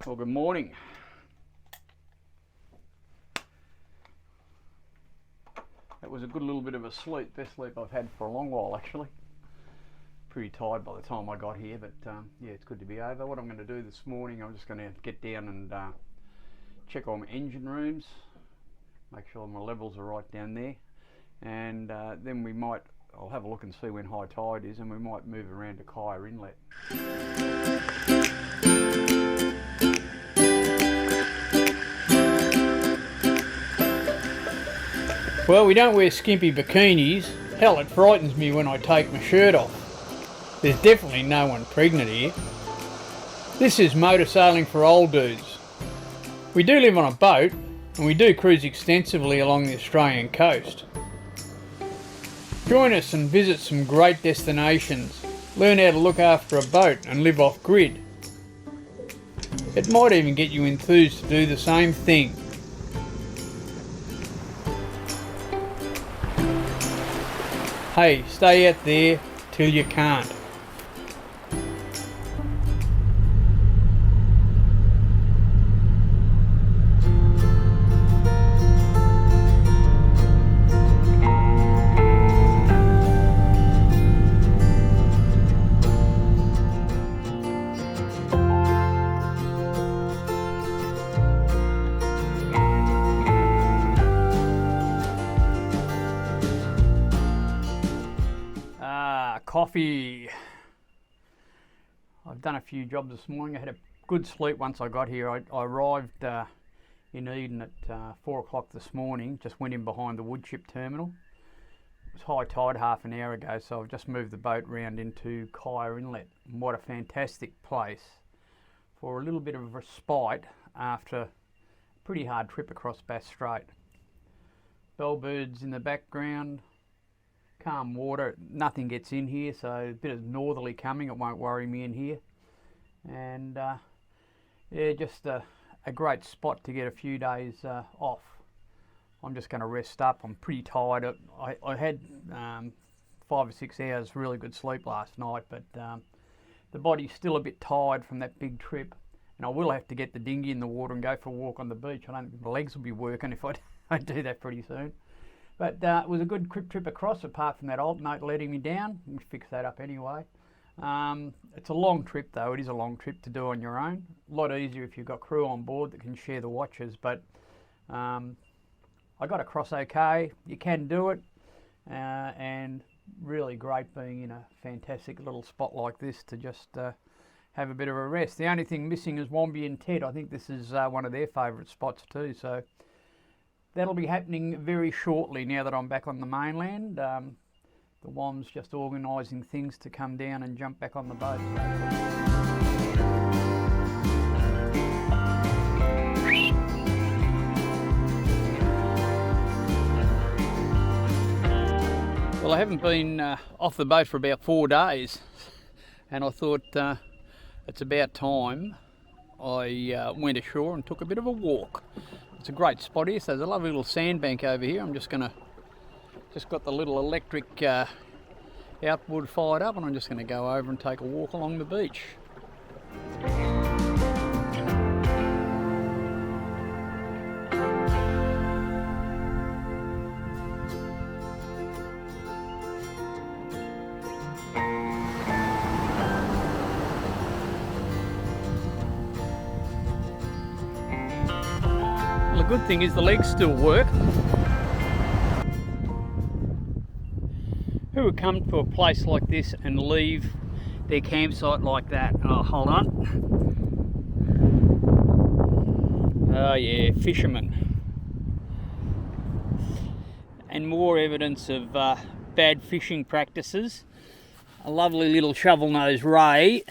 Well, good morning. That was a good little bit of a sleep, best sleep I've had for a long while actually. Pretty tired by the time I got here, but yeah, it's good to be over. What I'm going to do this morning, I'm just going to get down and check on my engine rooms, make sure my levels are right down there, and then I'll have a look and see when high tide is, and we might move around to Kaya Inlet. Well, we don't wear skimpy bikinis. Hell, it frightens me when I take my shirt off. There's definitely no one pregnant here. This is motor sailing for old dudes. We do live on a boat, and we do cruise extensively along the Australian coast. Join us and visit some great destinations. Learn how to look after a boat and live off grid. It might even get you enthused to do the same thing. Hey, stay out there till you can't. Coffee. I've done a few jobs this morning. I had a good sleep once I got here. I arrived in Eden at 4 o'clock this morning, just went in behind the woodchip terminal. It was high tide half an hour ago, so I've just moved the boat round into Kaya Inlet. And what a fantastic place for a little bit of respite after a pretty hard trip across Bass Strait. Bellbirds in the background. Calm water, nothing gets in here, so a bit of northerly coming, it won't worry me in here. And yeah, just a great spot to get a few days off. I'm just going to rest up. I'm pretty tired. I had 5 or 6 hours really good sleep last night, but the body's still a bit tired from that big trip. And I will have to get the dinghy in the water and go for a walk on the beach. I don't think the legs will be working if I do that pretty soon. But it was a good trip across, apart from that old mate letting me down. We fixed that up anyway. It's a long trip though. It is a long trip to do on your own. A lot easier if you've got crew on board that can share the watches. But I got across okay. You can do it. And really great being in a fantastic little spot like this to just have a bit of a rest. The only thing missing is Wombi and Ted. I think this is one of their favourite spots too. So that'll be happening very shortly now that I'm back on the mainland. The WOM's just organising things to come down and jump back on the boat. Well, I haven't been off the boat for about 4 days, and I thought it's about time I went ashore and took a bit of a walk. It's a great spot here. So there's a lovely little sandbank over here. I'm just got the little electric outboard fired up, and I'm just gonna go over and take a walk along the beach. The good thing is the legs still work. Who would come to a place like this and leave their campsite like that? Oh, hold on. Oh yeah, fishermen. And more evidence of bad fishing practices. A lovely little shovel-nosed ray.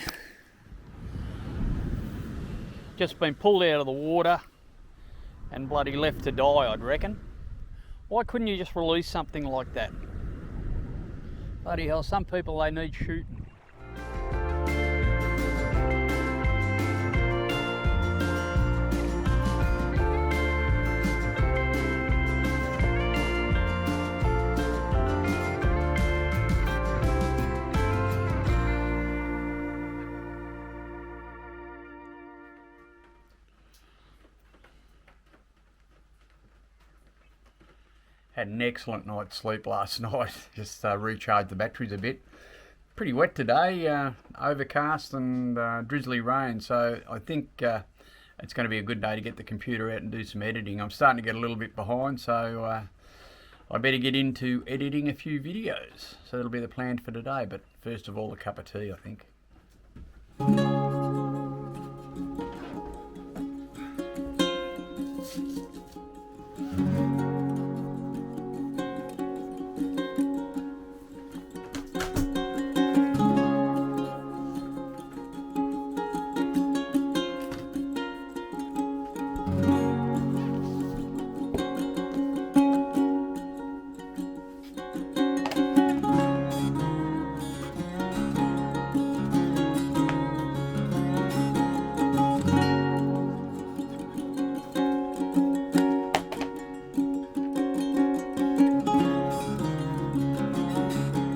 Just been pulled out of the water and bloody left to die, I'd reckon. Why couldn't you just release something like that? Bloody hell, some people, they need shooting. Had an excellent night's sleep last night. Just recharged the batteries a bit. Pretty wet today, overcast and drizzly rain, so I think it's going to be a good day to get the computer out and do some editing. I'm starting to get a little bit behind, so I better get into editing a few videos. So that'll be the plan for today, but first of all, a cup of tea, I think.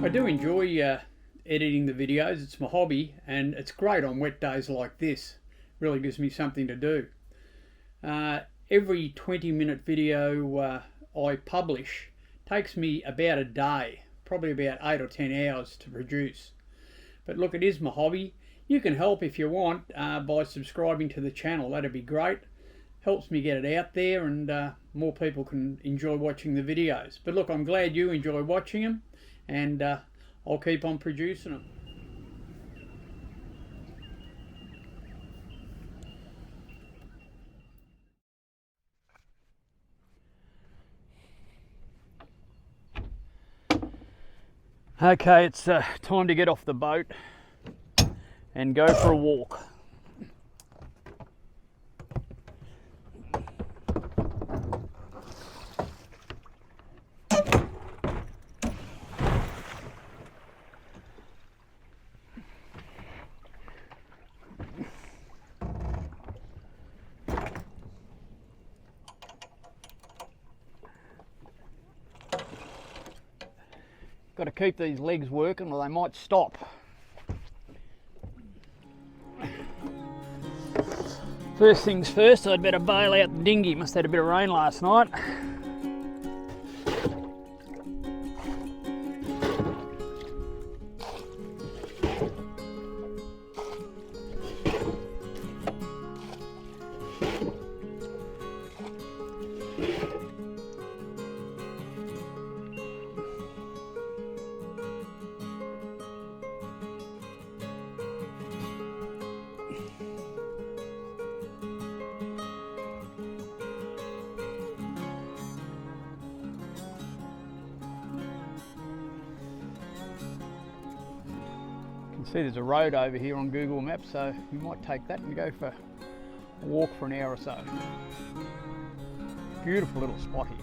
I do enjoy editing the videos. It's my hobby, and it's great on wet days like this. Really gives me something to do. Every 20-minute video I publish takes me about a day, probably about 8 or 10 hours to produce. But look, it is my hobby. You can help if you want by subscribing to the channel. That'd be great. Helps me get it out there, and more people can enjoy watching the videos. But look, I'm glad you enjoy watching them, and I'll keep on producing them. Okay, it's time to get off the boat and go for a walk. Got to keep these legs working or they might stop. First things first, I'd better bail out the dinghy. Must have had a bit of rain last night. See, there's a road over here on Google Maps, so you might take that and go for a walk for an hour or so. Beautiful little spot here.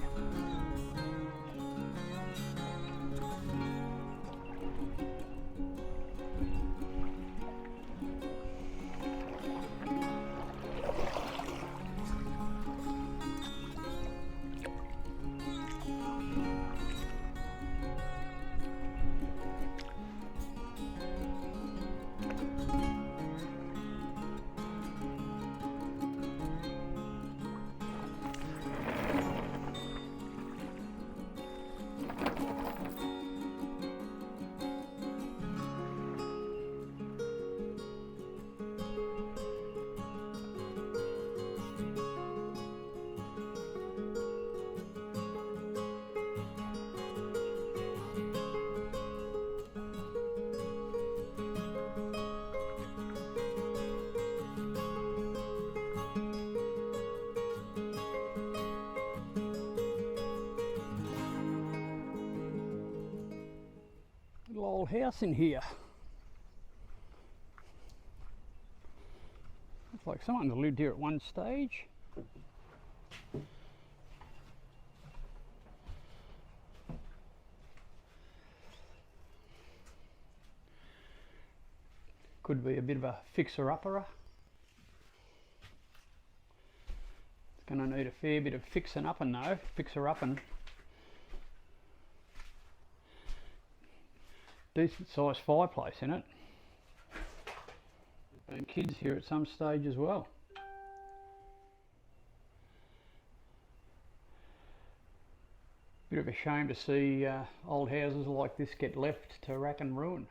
Little old house in here. Looks like someone lived here at one stage. Could be a bit of a fixer-upper. It's going to need a fair bit of fixing up and though, fixer-upping. Decent sized fireplace in it. And kids here at some stage as well. Bit of a shame to see old houses like this get left to rack and ruin.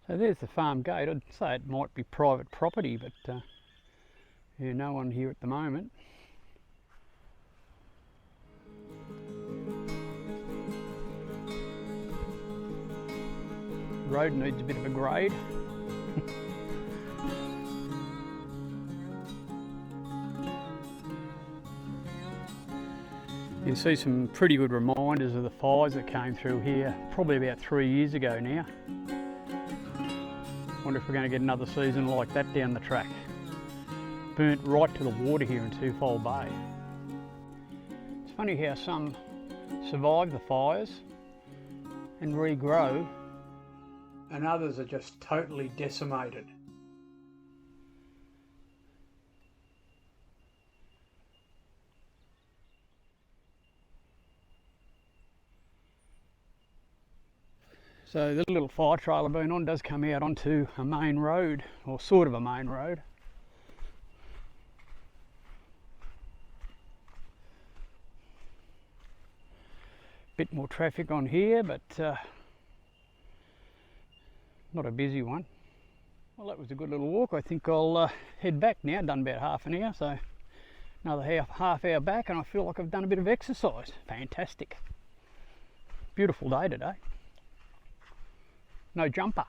So there's the farm gate. I'd say it might be private property, but yeah, no one here at the moment. The road needs a bit of a grade. You can see some pretty good reminders of the fires that came through here probably about 3 years ago now. Wonder if we're going to get another season like that down the track. Burnt right to the water here in Twofold Bay. It's funny how some survive the fires and regrow, and others are just totally decimated. So the little fire trail I've been on does come out onto a main road, or sort of a main road. Bit more traffic on here, but not a busy one. Well, that was a good little walk. I think I'll head back now. Done about half an hour, so another half hour back, and I feel like I've done a bit of exercise. Fantastic. Beautiful day today. No jumper.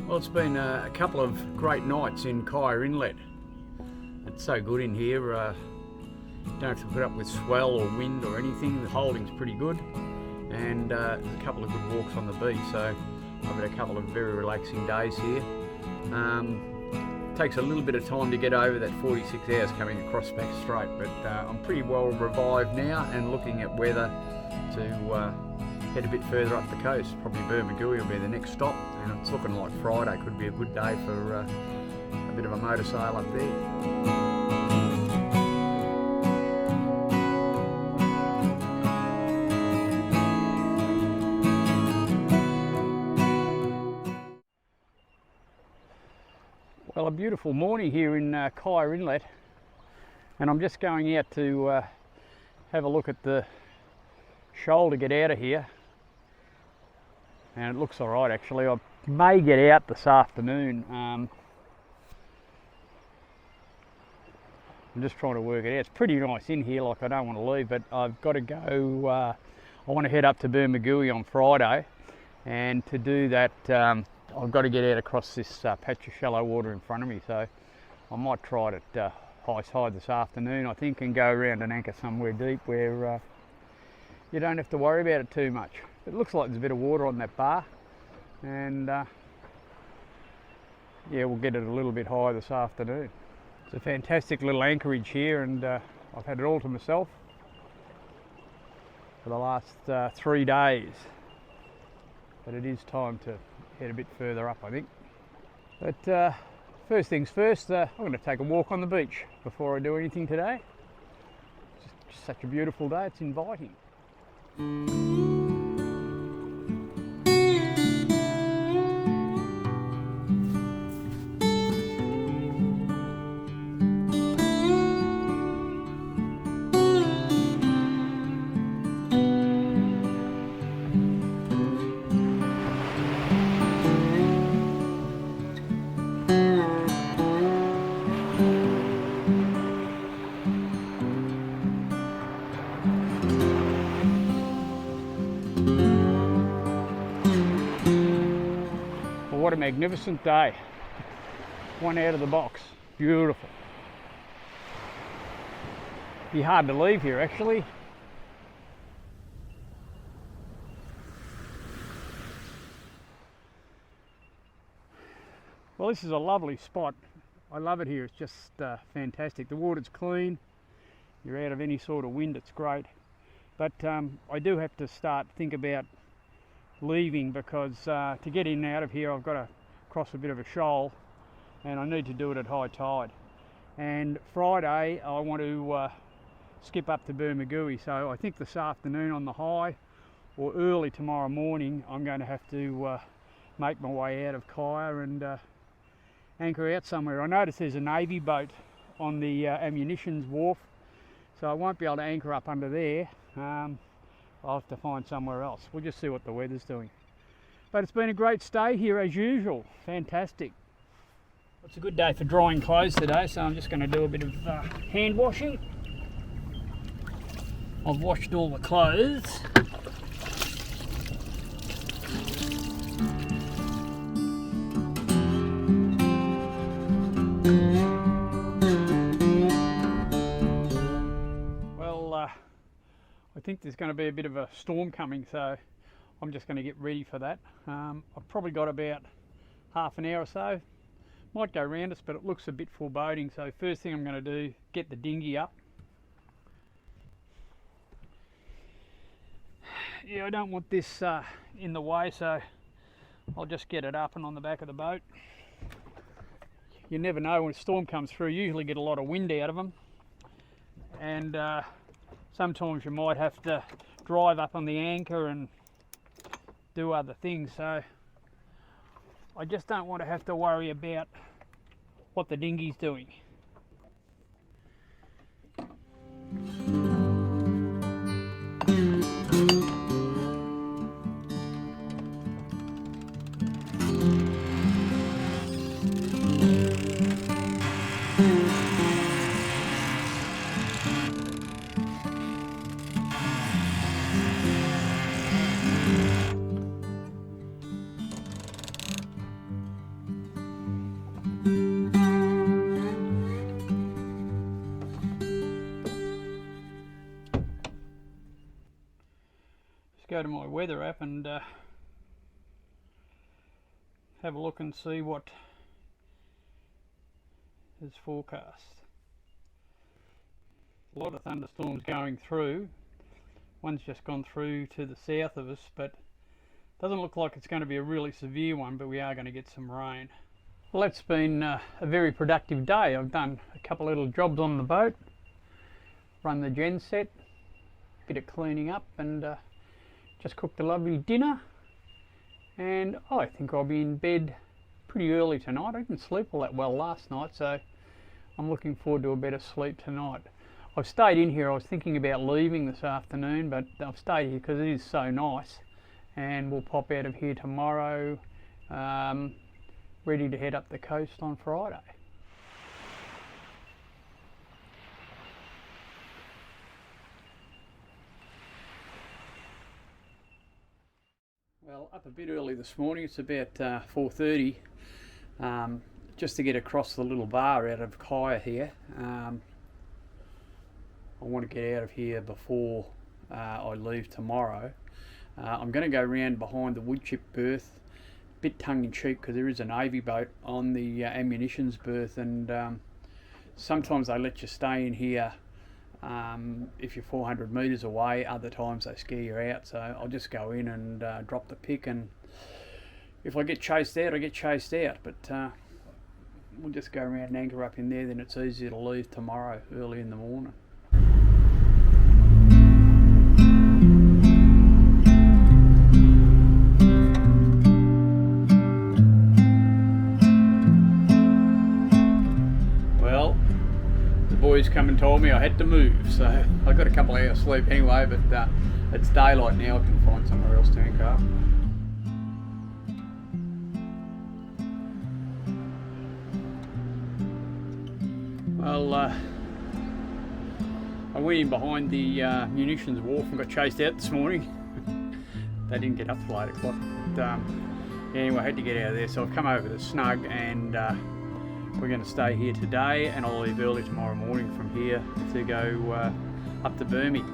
Well, it's been a couple of great nights in Kaya Inlet. It's so good in here. Don't have to put up with swell or wind or anything. The holding's pretty good, and a couple of good walks on the beach. So I've had a couple of very relaxing days here. Takes a little bit of time to get over that 46 hours coming across Bass Strait, but I'm pretty well revived now and looking at weather to head a bit further up the coast. Probably Bermagui will be the next stop, and it's looking like Friday could be a good day for a bit of a motor sail up there. Well, a beautiful morning here in Kaya Inlet, and I'm just going out to have a look at the shoal to get out of here, and it looks alright actually. I may get out this afternoon. I'm just trying to work it out. It's pretty nice in here, like I don't want to leave, but I've got to go, I want to head up to Bermagui on Friday, and to do that I've got to get out across this patch of shallow water in front of me, so I might try it at high tide this afternoon, I think, and go around and anchor somewhere deep where you don't have to worry about it too much. It looks like there's a bit of water on that bar, and yeah, we'll get it a little bit higher this afternoon. It's a fantastic little anchorage here, and I've had it all to myself for the last 3 days, but it is time to head a bit further up, I think. But first things first, I'm going to take a walk on the beach before I do anything today. It's just such a beautiful day, it's inviting. What a magnificent day. One out of the box. Beautiful. Be hard to leave here actually. Well, this is a lovely spot. I love it here. It's just fantastic. The water's clean. You're out of any sort of wind. It's great. But I do have to think about leaving because to get in and out of here I've got to cross a bit of a shoal and I need to do it at high tide. And Friday I want to skip up to Bermagui, so I think this afternoon on the high or early tomorrow morning I'm going to have to make my way out of Kaya and anchor out somewhere. I noticed there's a Navy boat on the ammunitions wharf, so I won't be able to anchor up under there. I'll have to find somewhere else. We'll just see what the weather's doing. But it's been a great stay here as usual. Fantastic. It's a good day for drying clothes today, so I'm just going to do a bit of hand washing. I've washed all the clothes. I think there's going to be a bit of a storm coming, so I'm just going to get ready for that. I've probably got about half an hour or so. Might go around us, but it looks a bit foreboding, so first thing I'm going to do, get the dinghy up. Yeah, I don't want this in the way, so I'll just get it up and on the back of the boat. You never know when a storm comes through, you usually get a lot of wind out of them. And sometimes you might have to drive up on the anchor and do other things, so I just don't want to have to worry about what the dinghy's doing. Go to my weather app and have a look and see what is forecast. A lot of thunderstorms going through. One's just gone through to the south of us, but doesn't look like it's going to be a really severe one, but we are going to get some rain. Well, it's been a very productive day. I've done a couple of little jobs on the boat, run the gen set, bit of cleaning up, and just cooked a lovely dinner, and I think I'll be in bed pretty early tonight. I didn't sleep all that well last night, so I'm looking forward to a better sleep tonight. I've stayed in here. I was thinking about leaving this afternoon, but I've stayed here because it is so nice, and we'll pop out of here tomorrow, ready to head up the coast on Friday. Well, up a bit early this morning. It's about 4:30, just to get across the little bar out of Kaya here. I want to get out of here before I leave tomorrow. I'm going to go around behind the woodchip berth, a bit tongue-in-cheek because there is a Navy boat on the ammunitions berth, and sometimes they let you stay in here if you're 400 metres away. Other times they scare you out, so I'll just go in and drop the pick, and if I get chased out, I get chased out, but we'll just go around and anchor up in there, then it's easier to leave tomorrow early in the morning. Boys come and told me I had to move, so I got a couple of hours sleep anyway, but it's daylight now. I can find somewhere else to anchor up. Well, I went in behind the munitions wharf and got chased out this morning. They didn't get up till 8 o'clock. But, Anyway, I had to get out of there, so I've come over to Snug, and we're going to stay here today, and I'll leave early tomorrow morning from here to go up to Burmy.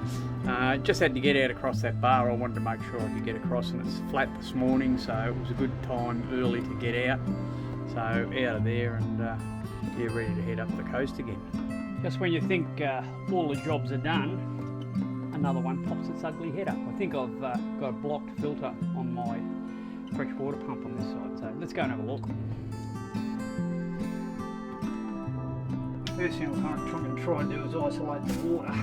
Just had to get out across that bar. I wanted to make sure I could get across, and it's flat this morning, so it was a good time early to get out. So out of there, and yeah, ready to head up the coast again. Just when you think all the jobs are done, another one pops its ugly head up. I think I've got a blocked filter on my fresh water pump on this side, so let's go and have a look. First thing I'm going to try and do is isolate the water.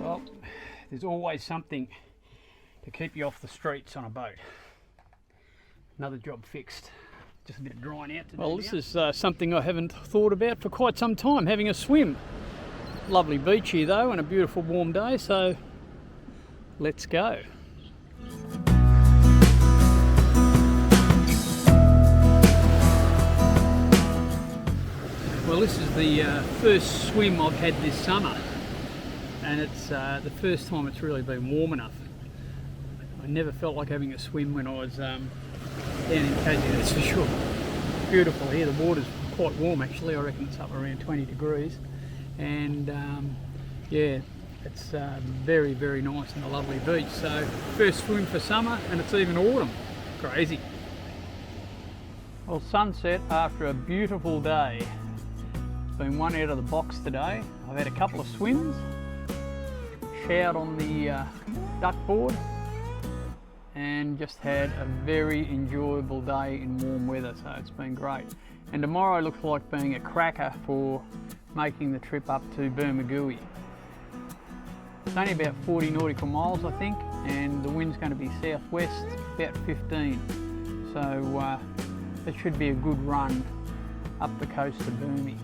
Well, there's always something to keep you off the streets on a boat. Another job fixed. Just a bit of drying out to do. Well, this is something I haven't thought about for quite some time, having a swim. Lovely beach here though, and a beautiful warm day, so let's go. Well, this is the first swim I've had this summer, and it's the first time it's really been warm enough. I never felt like having a swim when I was down in Tassie, that's for sure. Beautiful here, the water's quite warm actually. I reckon it's up around 20 degrees, and yeah, it's very, very nice and a lovely beach. So first swim for summer, and it's even autumn. Crazy. Well, sunset after a beautiful day. Been one out of the box today. I've had a couple of swims, showered on the duck board, and just had a very enjoyable day in warm weather, so it's been great. And tomorrow looks like being a cracker for making the trip up to Bermagui. It's only about 40 nautical miles I think, and the wind's going to be southwest, about 15. So it should be a good run up the coast of Burmy.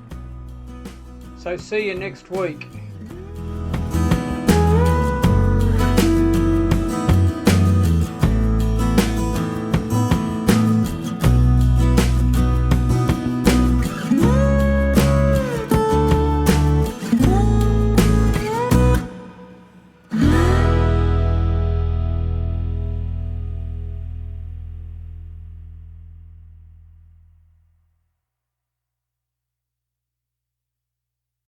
So see you next week.